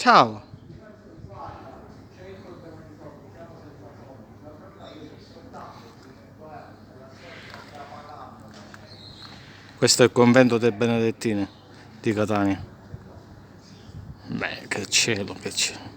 Ciao. Questo è il convento dei Benedettini di Catania. Beh, che cielo, che cielo.